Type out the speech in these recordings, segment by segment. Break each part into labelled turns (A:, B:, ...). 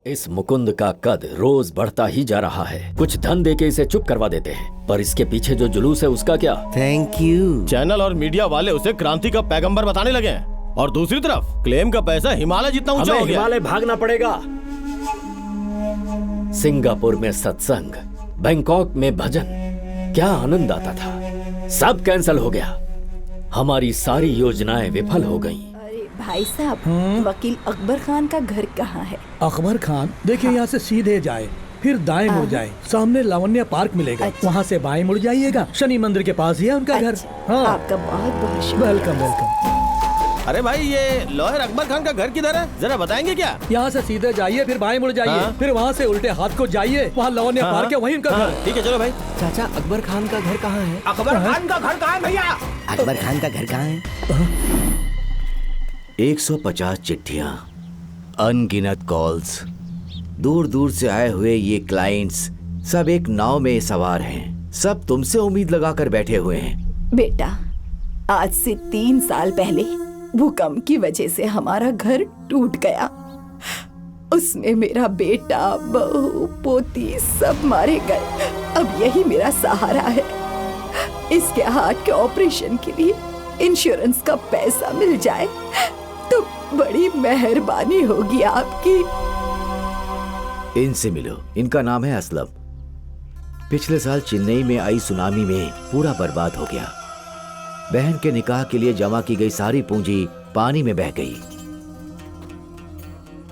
A: इस मुकुंद का कद रोज बढ़ता ही जा रहा है। कुछ धन देके इसे चुप करवा देते हैं, पर इसके पीछे जो जुलूस है उसका क्या।
B: Thank you.
C: चैनल और मीडिया वाले उसे क्रांति का पैगंबर बताने लगे हैं, और दूसरी तरफ क्लेम का पैसा हिमालय जितना ऊंचा हो गया।
A: हिमालय भागना पड़ेगा। सिंगापुर में सत्संग, बैंकॉक में भजन, क्या आनंद आता था, सब कैंसिल हो गया। हमारी सारी योजनाएं विफल हो गईं।
D: भाई साहब, वकील अकबर खान का घर कहाँ है?
E: अकबर खान, देखिए यहाँ से सीधे जाए, फिर दाएं मुड़ जाए, सामने लावण्य पार्क मिलेगा।
D: अच्छा।
E: वहाँ से बाएं मुड़ जाइएगा, शनि मंदिर के पास ही है उनका घर। हाँ,
D: आपका बहुत बहुत शुक्रिया।
E: Welcome welcome.
C: अरे भाई, ये लॉयर अकबर खान का घर किधर है, जरा बताएंगे क्या?
E: यहाँ से सीधे जाइए, फिर बाएं मुड़ जाइए,
C: हाँ?
E: फिर वहाँ से उल्टे हाथ को जाइए, वहाँ लावण्य
C: हाँ?
E: पार्क है, वहीं उनका घर।
C: ठीक है, चलो भाई।
B: चाचा, अकबर खान का घर कहाँ है?
C: अकबर खान का घर कहाँ है भैया?
B: अकबर खान का घर कहाँ है?
F: 150 चिट्ठियां, अनगिनत कॉल्स, दूर दूर से आए हुए ये क्लाइंट्स सब एक नाव में सवार हैं। सब तुमसे उम्मीद लगाकर बैठे हुए हैं।
D: बेटा, आज से 3 साल पहले भूकंप की वजह से हमारा घर टूट गया। उसमें मेरा बेटा, बहू, पोती सब मारे गए। अब यही मेरा सहारा है। इसके हार्ट के ऑपरेशन के लिए इंश्योरेंस का पैसा मिल जाए तो बड़ी मेहरबानी होगी आपकी।
F: इनसे मिलो, इनका नाम है असलम। पिछले साल चेन्नई में आई सुनामी में पूरा बर्बाद हो गया। बहन के निकाह के लिए जमा की गई सारी पूंजी पानी में बह गई।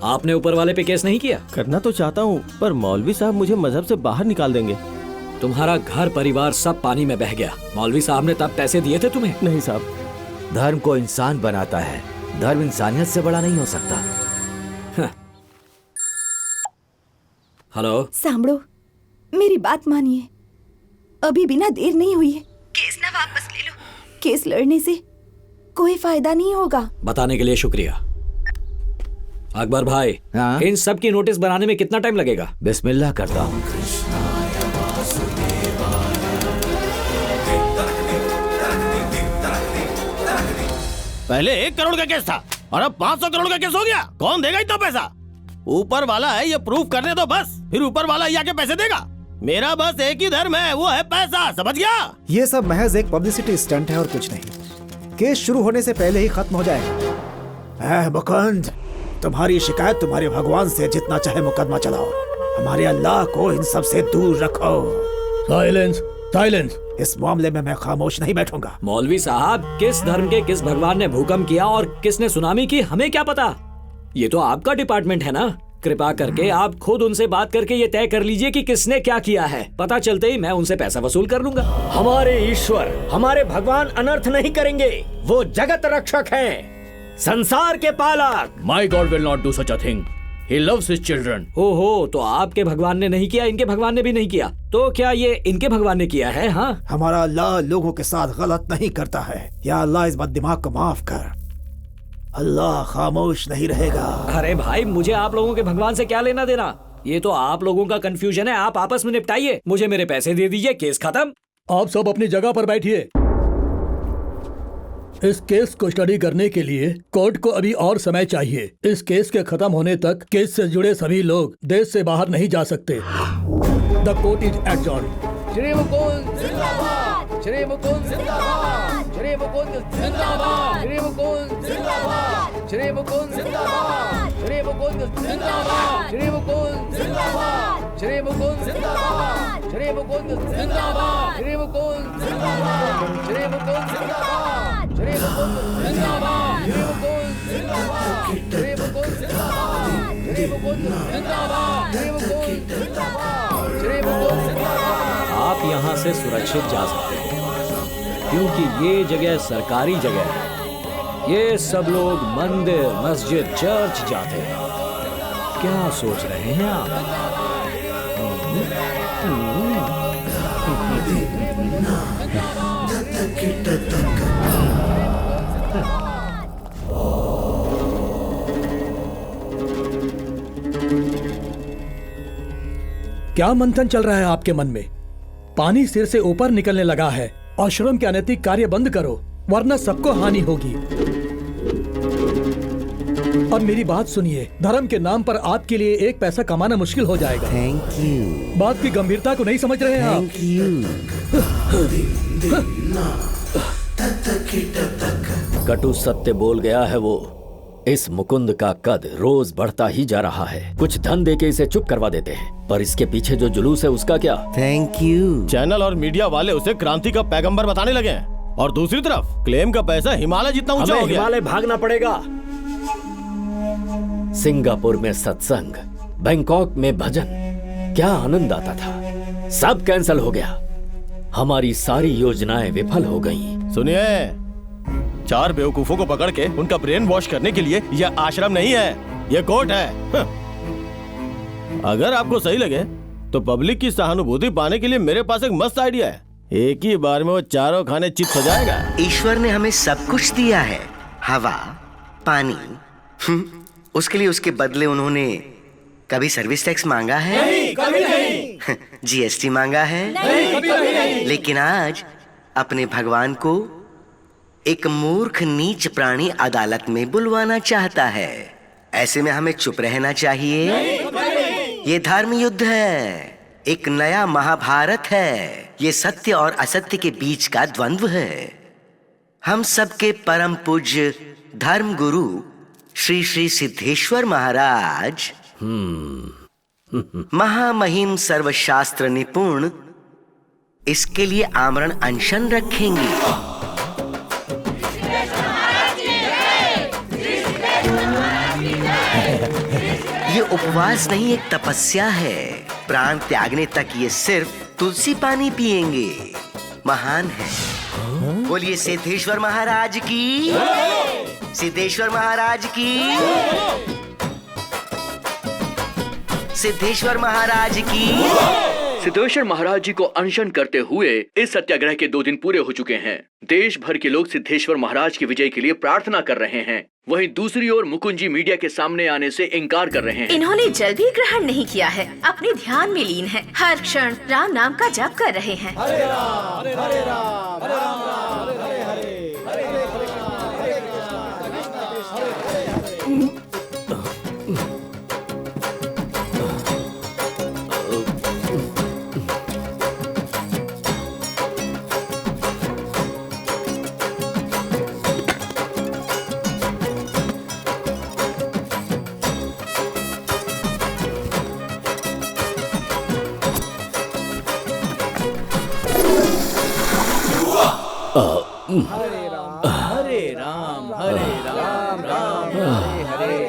A: आपने ऊपर वाले पे केस नहीं किया?
C: करना तो चाहता हूँ, पर मौलवी साहब मुझे मजहब से बाहर निकाल देंगे।
A: तुम्हारा घर परिवार सब पानी में बह गया। मौलवी साहब ने तब पैसे दिए थे तुम्हें?
C: नहीं साहब।
F: धर्म को इंसान बनाता है, धर्म इंसानियत से बड़ा नहीं हो सकता।
A: हेलो,
D: सांभळो, मेरी बात मानिए, अभी बिना देर नहीं हुई है। केस ना वापस ले लो। केस लड़ने से कोई फायदा नहीं होगा।
A: बताने के लिए शुक्रिया। अकबर भाई,
F: हाँ?
A: इन सब की नोटिस बनाने में कितना टाइम लगेगा?
F: बिस्मिल्लाह करता हूँ।
C: पहले 1 करोड़ का केस था और अब 500 करोड़ का केस हो गया। कौन देगा इतना पैसा? ऊपर वाला है, ये प्रूफ करने दो बस, फिर ऊपर वाला ही आके पैसे देगा। मेरा बस एक ही धर्म है, वो है पैसा, समझ गया?
G: ये सब महज एक पब्लिसिटी स्टंट है और कुछ नहीं। केस शुरू होने से पहले ही खत्म हो जाएगा। मुकुंद, तुम्हारी शिकायत तुम्हारे भगवान से जितना चाहे मुकदमा चलाओ, हमारे अल्लाह को इन सब से दूर रखो।
E: Silence, silence.
G: इस मामले में मैं खामोश नहीं बैठूंगा।
A: मौलवी साहब, किस धर्म के किस भगवान ने भूकंप किया और किसने सुनामी की, हमें क्या पता? ये तो आपका डिपार्टमेंट है ना। कृपा करके आप खुद उनसे बात करके ये तय कर लीजिए कि किसने क्या किया है। पता चलते ही मैं उनसे पैसा वसूल कर लूंगा। हमारे ईश्वर, हमारे भगवान अनर्थ नहीं करेंगे। वो जगत रक्षक हैं, संसार के पालक।
E: My God will not do such a thing. He loves his children.
A: ओहो, तो आपके भगवान ने नहीं किया, इनके भगवान ने भी नहीं किया, तो क्या ये इनके भगवान ने किया है? हाँ,
G: हमारा अल्लाह लोगों के साथ गलत नहीं करता है। या अल्लाह इस बददिमाग को माफ कर। अल्लाह खामोश नहीं रहेगा।
A: अरे भाई, मुझे आप लोगों के भगवान से क्या लेना देना? ये तो आप लोगों का कंफ्यूजन है। आप आपस में निपटाइए, मुझे मेरे पैसे दे दीजिए, केस खत्म।
E: आप सब अपनी जगह पर बैठिए। इस केस को स्टडी करने के लिए कोर्ट को अभी और समय चाहिए। इस केस के खत्म होने तक केस से जुड़े सभी लोग देश से बाहर नहीं जा सकते। The court is adjourned.
H: Shri Mukund जिंदाबाद, श्री मुकुंद जिंदाबाद, श्री मुकुंद जिंदाबाद, श्री मुकुंद जिंदाबाद, श्री मुकुंद जिंदाबाद, श्री मुकुंद जिंदाबाद, श्री मुकुंद जिंदाबाद, श्री मुकुंद जिंदाबाद, श्री मुकुंद जिंदाबाद, श्री मुकुंद जिंदाबाद, श्री मुकुंद जिंदाबाद, श्री मुकुंद जिंदाबाद, श्री मुकुंद जिंदाबाद, श्री मुकुंद जिंदाबाद, श्री मुकुंद जिंदाबाद, श्री मुकुंद जिंदाबाद, श्री मुकुंद जिंदाबाद।
A: आप यहाँ से सुरक्षित जा सकते हैं, क्योंकि ये जगह सरकारी जगह है। ये सब लोग मंदिर, मस्जिद, चर्च जाते हैं। क्या सोच रहे हैं आप?
E: क्या मंथन चल रहा है आपके मन में? पानी सिर से ऊपर निकलने लगा है। आश्रम के अनैतिक कार्य बंद करो, वरना सबको हानि होगी। अब मेरी बात सुनिए, धर्म के नाम पर आपके लिए एक पैसा कमाना मुश्किल हो जाएगा।
B: Thank you.
E: बात की गंभीरता को नहीं समझ रहे हैं आप।
B: Thank you.
A: कटु सत्य बोल गया है वो। इस मुकुंद का कद रोज बढ़ता ही जा रहा है। कुछ धन देके इसे चुप करवा देते हैं, पर इसके पीछे जो जुलूस है उसका क्या?
B: Thank you.
C: चैनल और मीडिया वाले उसे क्रांति का पैगंबर बताने लगे हैं, और दूसरी तरफ क्लेम का पैसा हिमालय जितना ऊंचा हो गया।
A: हिमालय भागना पड़ेगा। सिंगापुर में सत्संग, बैंकॉक में भजन, क्या आनंद आता था, सब कैंसिल हो गया। हमारी सारी योजनाएं विफल हो गईं।
C: सुनिए, 4 बेवकूफों को पकड़ के उनका ब्रेन वॉश करने के लिए यह आश्रम नहीं है, यह कोर्ट है। अगर आपको सही लगे तो पब्लिक की सहानुभूति पाने के लिए मेरे पास एक मस्त आइडिया है। एक ही बार में वो चारों खाने चित हो जाएगा।
B: ईश्वर ने हमें सब कुछ दिया है, हवा, पानी। उसके लिए उसके बदले उन्होंने कभी सर्विस टैक्स मांगा है?
C: नहीं, कभी नहीं।
B: जीएसटी मांगा है?
C: नहीं, कभी नहीं।
B: लेकिन आज अपने भगवान को एक मूर्ख नीच प्राणी अदालत में बुलवाना चाहता है। ऐसे में हमें चुप रहना चाहिए? नहीं। ये धर्म युद्ध है, एक नया महाभारत है। ये सत्य और असत्य के बीच का द्वंद्व है। हम सबके परम पूज्य धर्म गुरु श्री श्री सिद्धेश्वर महाराज, महामहिम सर्वशास्त्र निपुण, इसके लिए आमरण अनशन रखेंगे। ये उपवास नहीं, एक तपस्या है। प्राण त्यागने तक ये सिर्फ तुलसी पानी पिएंगे। महान है। बोलिए सिद्धेश्वर महाराज की, सिद्धेश्वर महाराज की, सिद्धेश्वर महाराज की।
I: सिद्धेश्वर महाराज जी को अनशन करते हुए इस सत्याग्रह के 2 दिन पूरे हो चुके हैं। देश भर के लोग सिद्धेश्वर महाराज की विजय के लिए प्रार्थना कर रहे हैं। वहीं दूसरी ओर मुकुंद जी मीडिया के सामने आने से इनकार कर रहे हैं।
J: इन्होंने जल भी ग्रहण नहीं किया है, अपने ध्यान में लीन है, हर क्षण राम नाम का जप कर रहे हैं।
H: हरे राम, हरे राम, हरे राम, हरे राम, हरे हरे, हरे कृष्णा, हरे कृष्णा, कृष्णा कृष्णा, हरे हरे। हरे राम, हरे राम, राम हरे हरे,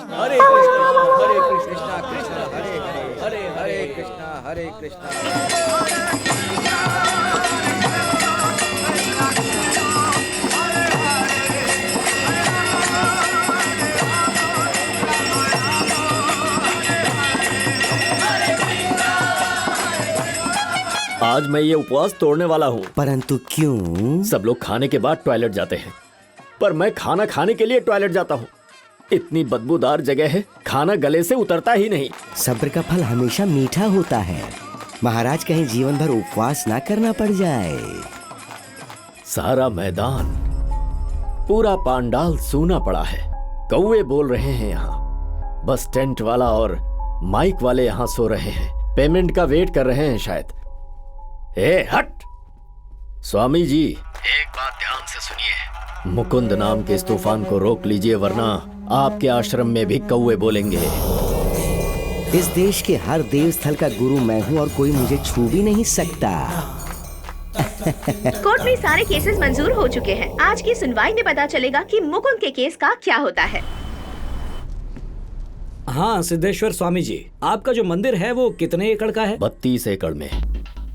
H: हरे कृष्णा, कृष्णा हरे हरे, हरे हरे कृष्णा, हरे कृष्णा।
A: आज मैं ये उपवास तोड़ने वाला हूँ।
B: परंतु क्यों?
A: सब लोग खाने के बाद टॉयलेट जाते हैं, पर मैं खाना खाने के लिए टॉयलेट जाता हूँ। इतनी बदबूदार जगह है, खाना गले से उतरता ही नहीं।
B: सब्र का फल हमेशा मीठा होता है। महाराज कहीं जीवन भर उपवास ना करना पड़ जाए।
A: सारा मैदान, पूरा पांडाल सूना पड़ा है। कौवे बोल रहे हैं यहाँ। बस टेंट वाला और माइक वाले यहाँ सो रहे हैं, पेमेंट का वेट कर रहे हैं शायद। ए हट! स्वामी जी, एक बात ध्यान से सुनिए। मुकुंद नाम के इस तूफान को रोक लीजिए, वरना आपके आश्रम में भी कौवे बोलेंगे।
B: इस देश के हर देव स्थल का गुरु मैं हूँ और कोई मुझे छू भी नहीं सकता।
J: कोर्ट में सारे केसेस मंजूर हो चुके हैं। आज की सुनवाई में पता चलेगा कि मुकुंद के केस का क्या होता है।
A: हाँ सिद्धेश्वर स्वामी जी, आपका जो मंदिर है वो कितने एकड़ का है? 32 एकड़ में।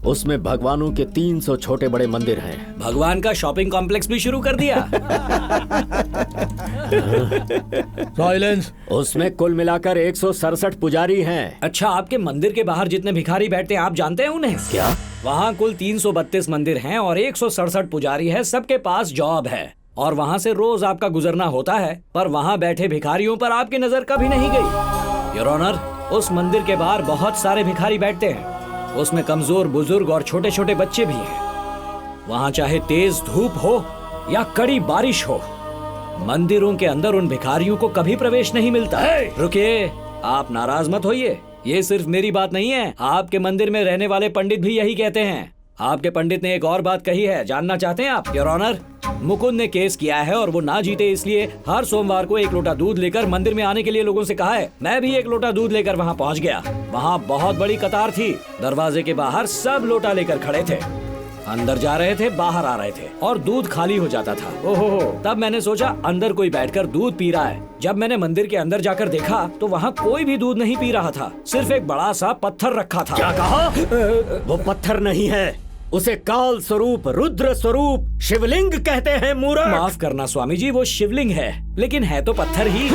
A: उसमें भगवानों के 300 छोटे बड़े मंदिर हैं। भगवान का शॉपिंग कॉम्प्लेक्स भी शुरू कर दिया।
E: साइलेंस।
A: उसमें कुल मिलाकर 167 पुजारी हैं। अच्छा, आपके मंदिर के बाहर जितने भिखारी बैठते हैं आप जानते हैं उन्हें? क्या? वहाँ कुल 332 मंदिर हैं और 167 पुजारी है। सबके पास जॉब है और वहाँ से रोज आपका गुजरना होता है, पर वहाँ बैठे भिखारियों पर आपकी नजर कभी नहीं गई। योर ऑनर, उस मंदिर के बाहर बहुत सारे भिखारी बैठते हैं। उसमें कमजोर बुजुर्ग और छोटे छोटे बच्चे भी हैं। वहाँ चाहे तेज धूप हो या कड़ी बारिश हो, मंदिरों के अंदर उन भिखारियों को कभी प्रवेश नहीं मिलता। रुकिए, आप नाराज मत होइए। ये सिर्फ मेरी बात नहीं है, आपके मंदिर में रहने वाले पंडित भी यही कहते हैं। आपके पंडित ने एक और बात कही है, जानना चाहते हैं आप? योर ऑनर, मुकुंद ने केस किया है और वो ना जीते इसलिए हर सोमवार को 1 लोटा दूध लेकर मंदिर में आने के लिए लोगों से कहा है। मैं भी 1 लोटा दूध लेकर वहाँ पहुँच गया। वहाँ बहुत बड़ी कतार थी। दरवाजे के बाहर सब लोटा लेकर खड़े थे। अंदर जा रहे थे, बाहर आ रहे थे और दूध खाली हो जाता था। ओहो, तब मैंने सोचा अंदर कोई बैठकर दूध पी रहा है। जब मैंने मंदिर के अंदर जाकर देखा तो वहाँ कोई भी दूध नहीं पी रहा था, सिर्फ एक बड़ा सा पत्थर रखा था।
K: क्या कहा? वो पत्थर नहीं है, उसे काल स्वरूप, रुद्र स्वरूप, शिवलिंग कहते हैं मूर्ख।
A: माफ करना स्वामी जी, वो शिवलिंग है, लेकिन है तो पत्थर ही।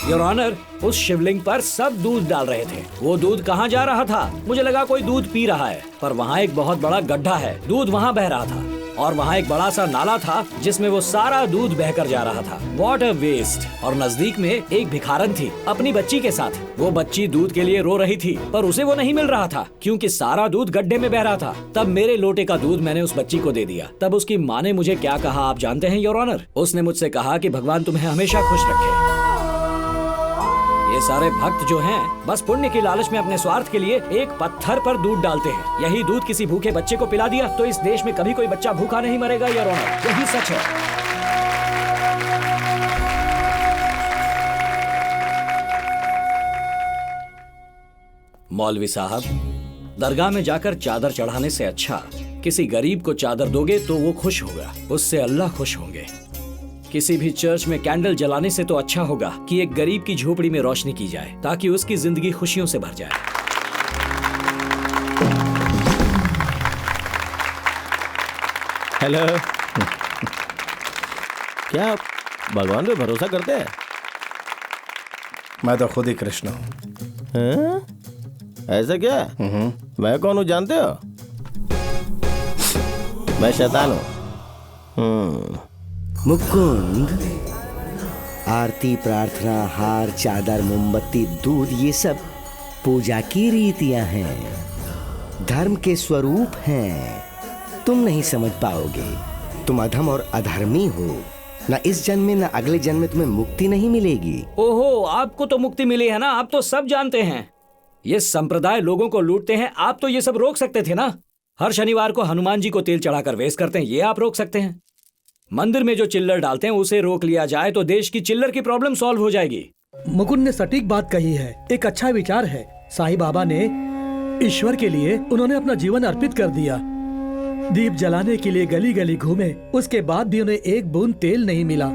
A: योर ऑनर, उस शिवलिंग पर सब दूध डाल रहे थे। वो दूध कहाँ जा रहा था? मुझे लगा कोई दूध पी रहा है, पर वहाँ एक बहुत बड़ा गड्ढा है, दूध वहाँ बह रहा था और वहाँ एक बड़ा सा नाला था जिसमें वो सारा दूध बहकर जा रहा था। Water waste. और नजदीक में एक भिखारन थी अपनी बच्ची के साथ। वो बच्ची दूध के लिए रो रही थी, पर उसे वो नहीं मिल रहा था क्योंकि सारा दूध गड्ढे में बह रहा था। तब मेरे लोटे का दूध मैंने उस बच्ची को दे दिया। तब उसकी माँ ने मुझे क्या कहा आप जानते हैं योर ऑनर? उसने मुझसे कहा कि भगवान तुम्हें हमेशा खुश रखे। ये सारे भक्त जो हैं, बस पुण्य की लालच में अपने स्वार्थ के लिए एक पत्थर पर दूध डालते हैं। यही दूध किसी भूखे बच्चे को पिला दिया तो इस देश में कभी कोई बच्चा भूखा नहीं मरेगा योर ऑनर। यही सच है। मौलवी साहब, दरगाह में जाकर चादर चढ़ाने से अच्छा किसी गरीब को चादर दोगे तो वो खुश होगा, उससे अल्लाह खुश होंगे। किसी भी चर्च में कैंडल जलाने से तो अच्छा होगा कि एक गरीब की झोपड़ी में रोशनी की जाए ताकि उसकी जिंदगी खुशियों से भर जाए।
C: हेलो। क्या आप भगवान पे भरोसा करते हैं?
G: मैं तो खुद ही कृष्ण हूँ।
C: ऐसा क्या? मैं कौन हूँ जानते हो? मैं शैतान हूँ।
B: मुकुंद, आरती, प्रार्थना, हार, चादर, मोमबत्ती, दूध, ये सब पूजा की रीतियां हैं, धर्म के स्वरूप हैं। तुम नहीं समझ पाओगे। तुम अधम और अधर्मी हो। ना इस जन्म में ना अगले जन्म में तुम्हें मुक्ति नहीं मिलेगी।
A: ओहो, आपको तो मुक्ति मिली है ना, आप तो सब जानते हैं। ये संप्रदाय लोगों को लूटते हैं, आप तो ये सब रोक सकते थे ना। हर शनिवार को हनुमान जी को तेल चढ़ाकर वेस्ट करते हैं, ये आप रोक सकते हैं। मंदिर में जो चिल्लर डालते हैं उसे रोक लिया जाए तो देश की चिल्लर की प्रॉब्लम सॉल्व हो जाएगी।
E: मुकुंद ने सटीक बात कही है, एक अच्छा विचार है। साईं बाबा ने ईश्वर के लिए उन्होंने अपना जीवन अर्पित कर दिया। दीप जलाने के लिए गली गली घूमे, उसके बाद भी उन्हें एक बूंद तेल नहीं मिला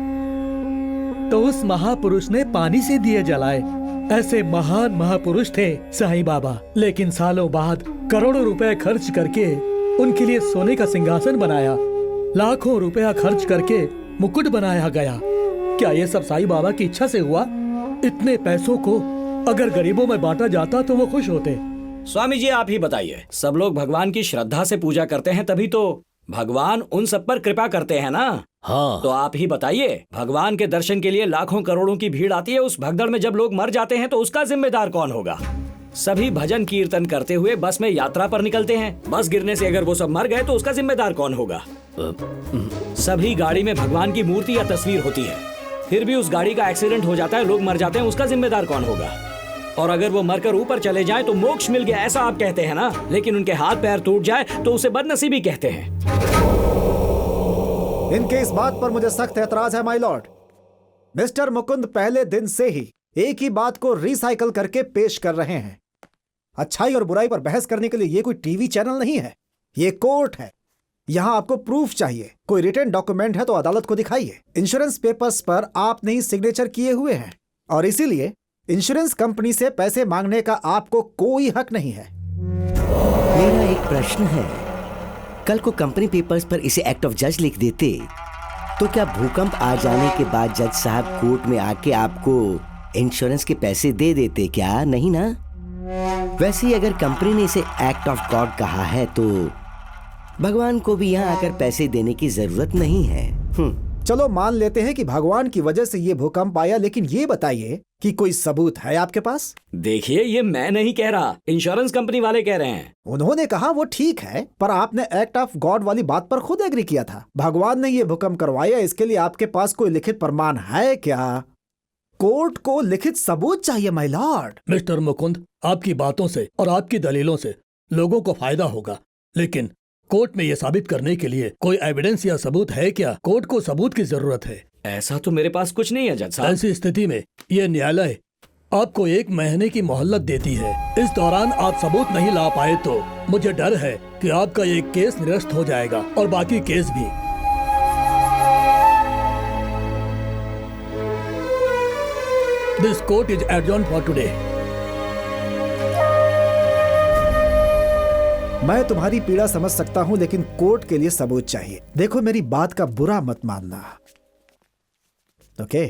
E: तो उस महापुरुष ने पानी से दिए जलाए। ऐसे महान महापुरुष थे साईं बाबा। लेकिन सालों बाद करोड़ों रुपए खर्च करके उनके लिए सोने का सिंहासन बनाया, लाखों रुपया खर्च करके मुकुट बनाया गया। क्या ये सब साईं बाबा की इच्छा से हुआ? इतने पैसों को अगर गरीबों में बांटा जाता तो वो खुश होते।
A: स्वामी जी आप ही बताइए, सब लोग भगवान की श्रद्धा से पूजा करते हैं तभी तो भगवान उन सब पर कृपा करते हैं ना।
C: हाँ।
A: तो आप ही बताइए, भगवान के दर्शन के लिए लाखों करोड़ों की भीड़ आती है, उस भगदड़ में जब लोग मर जाते हैं तो उसका जिम्मेदार कौन होगा? सभी भजन कीर्तन करते हुए बस में यात्रा पर निकलते हैं, बस गिरने से अगर वो सब मर गए तो उसका जिम्मेदार कौन होगा? सभी गाड़ी में भगवान की मूर्ति या तस्वीर होती है, फिर भी उस गाड़ी का एक्सीडेंट हो जाता है, लोग मर जाते हैं, उसका जिम्मेदार कौन होगा? और अगर वो मरकर ऊपर चले जाएं तो मोक्ष मिल गया ऐसा आप कहते हैं ना, लेकिन उनके हाथ पैर टूट जाए तो उसे बदनसीबी कहते हैं।
G: इनके इस बात पर मुझे सख्त ऐतराज है माय लॉर्ड। मिस्टर मुकुंद पहले दिन से ही एक ही बात को रिसाइकल करके पेश कर रहे हैं। अच्छाई और बुराई पर बहस करने के लिए ये कोई टीवी चैनल नहीं है, ये कोर्ट है। यहाँ आपको प्रूफ चाहिए, कोई रिटन डॉक्यूमेंट है तो अदालत को दिखाइए। इंश्योरेंस पेपर्स पर आपने ही सिग्नेचर किए हुए हैं और इसीलिए इंश्योरेंस कंपनी से पैसे मांगने का आपको कोई हक नहीं है।
B: मेरा एक प्रश्न है, कल को कंपनी पेपर्स पर इसे एक्ट ऑफ जज लिख देते तो क्या भूकंप आ जाने के बाद जज साहब कोर्ट में आके आपको इंश्योरेंस के पैसे दे देते? क्या नहीं ना? वैसे ही अगर कंपनी ने इसे एक्ट ऑफ गॉड कहा है तो भगवान को भी यहाँ आकर पैसे देने की जरूरत नहीं है।
G: चलो मान लेते हैं कि भगवान की वजह से ये भूकंप आया, लेकिन ये बताइए कि कोई सबूत है आपके पास?
A: देखिए, ये मैं नहीं कह रहा, इंश्योरेंस कंपनी वाले कह रहे हैं।
G: उन्होंने कहा वो ठीक है, पर आपने एक्ट ऑफ गॉड वाली बात पर खुद एग्री किया था। भगवान ने ये भूकंप करवाया, इसके लिए आपके पास कोई लिखित प्रमाण है क्या? कोर्ट को लिखित सबूत चाहिए माय लॉर्ड।
E: मिस्टर मुकुंद, आपकी बातों से और आपकी दलीलों से लोगों को फायदा होगा, लेकिन कोर्ट में ये साबित करने के लिए कोई एविडेंस या सबूत है क्या? कोर्ट को सबूत की जरूरत है।
A: ऐसा तो मेरे पास कुछ नहीं है जज साहब।
E: ऐसी स्थिति में ये न्यायालय आपको 1 महीने की मोहलत देती है। इस दौरान आप सबूत नहीं ला पाए तो मुझे डर है कि आपका ये केस निरस्त हो जाएगा और बाकी केस भी। This court is adjourned for today.
G: मैं तुम्हारी पीड़ा समझ सकता हूं, लेकिन कोर्ट के लिए सबूत चाहिए। देखो, मेरी बात का बुरा मत मानना, ओके?